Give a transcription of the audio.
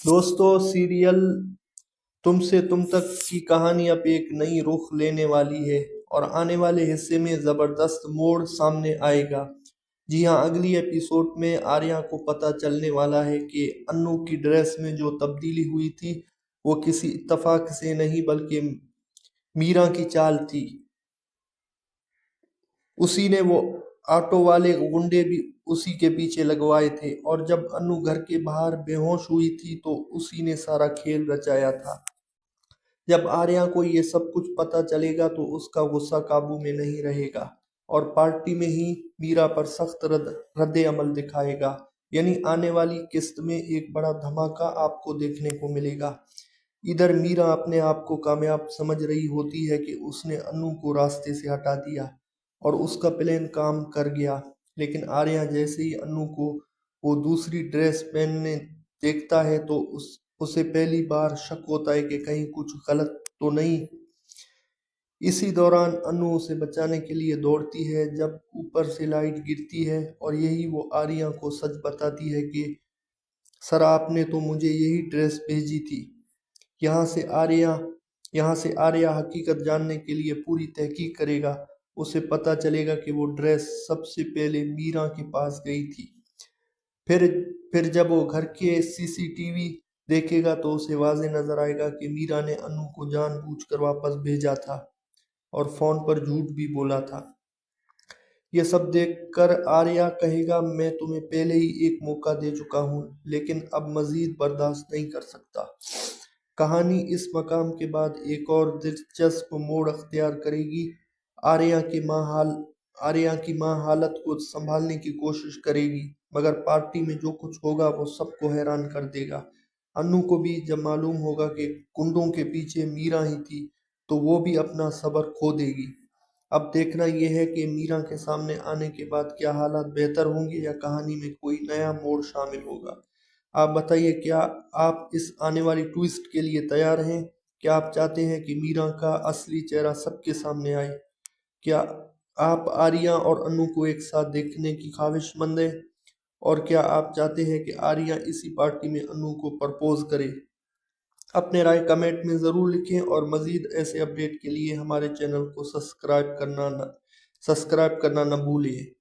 دوستو سیریل تم سے تم تک کی کہانی اب ایک نئی رخ لینے والی ہے اور آنے والے حصے میں زبردست موڑ سامنے آئے گا۔ جی ہاں، اگلی ایپیسوڈ میں آریہ کو پتہ چلنے والا ہے کہ انو کی ڈریس میں جو تبدیلی ہوئی تھی وہ کسی اتفاق سے نہیں بلکہ میرا کی چال تھی۔ اسی نے وہ آٹو والے غنڈے بھی اسی کے پیچھے لگوائے تھے، اور جب انو گھر کے باہر بے ہوش ہوئی تھی تو اسی نے سارا کھیل رچایا تھا۔ جب آریہ کو یہ سب کچھ پتہ چلے گا تو اس کا غصہ قابو میں نہیں رہے گا اور پارٹی میں ہی میرا پر سخت رد عمل دکھائے گا۔ یعنی آنے والی قسط میں ایک بڑا دھماکہ آپ کو دیکھنے کو ملے گا۔ ادھر میرا اپنے آپ کو کامیاب سمجھ رہی ہوتی ہے کہ اس نے انو کو راستے سے ہٹا دیا اور اس کا پلان کام کر گیا، لیکن آریہ جیسے ہی انو کو وہ دوسری ڈریس پہننے دیکھتا ہے تو اسے پہلی بار شک ہوتا ہے کہ کہیں کچھ غلط تو نہیں۔ اسی دوران انو اسے بچانے کے لیے دوڑتی ہے جب اوپر سے لائٹ گرتی ہے اور یہی وہ آریہ کو سچ بتاتی ہے کہ سر آپ نے تو مجھے یہی ڈریس بھیجی تھی۔ یہاں سے آریہ حقیقت جاننے کے لیے پوری تحقیق کرے گا۔ اسے پتہ چلے گا کہ وہ ڈریس سب سے پہلے میرا کے پاس گئی تھی۔ پھر جب وہ گھر کے سی سی ٹی وی دیکھے گا تو اسے واضح نظر آئے گا کہ میرا نے انو کو جان بوجھ کر واپس بھیجا تھا اور فون پر جھوٹ بھی بولا تھا۔ یہ سب دیکھ کر آریہ کہے گا میں تمہیں پہلے ہی ایک موقع دے چکا ہوں، لیکن اب مزید برداشت نہیں کر سکتا۔ کہانی اس مقام کے بعد ایک اور دلچسپ موڑ اختیار کرے گی۔ آریہ کی ماں حالت کو سنبھالنے کی کوشش کرے گی، مگر پارٹی میں جو کچھ ہوگا وہ سب کو حیران کر دے گا۔ انو کو بھی جب معلوم ہوگا کہ گنڈوں کے پیچھے میرا ہی تھی تو وہ بھی اپنا صبر کھو دے گی۔ اب دیکھنا یہ ہے کہ میرا کے سامنے آنے کے بعد کیا حالات بہتر ہوں گے یا کہانی میں کوئی نیا موڑ شامل ہوگا۔ آپ بتائیے، کیا آپ اس آنے والی ٹویسٹ کے لیے تیار ہیں؟ کیا آپ چاہتے ہیں کہ میرا کا اصلی چہرہ سب کے سامنے آئے؟ کیا آپ آریہ اور انو کو ایک ساتھ دیکھنے کی خواہش مند ہیں؟ اور کیا آپ چاہتے ہیں کہ آریہ اسی پارٹی میں انو کو پرپوز کرے؟ اپنے رائے کمنٹ میں ضرور لکھیں اور مزید ایسے اپڈیٹ کے لیے ہمارے چینل کو سبسکرائب کرنا نہ بھولیں۔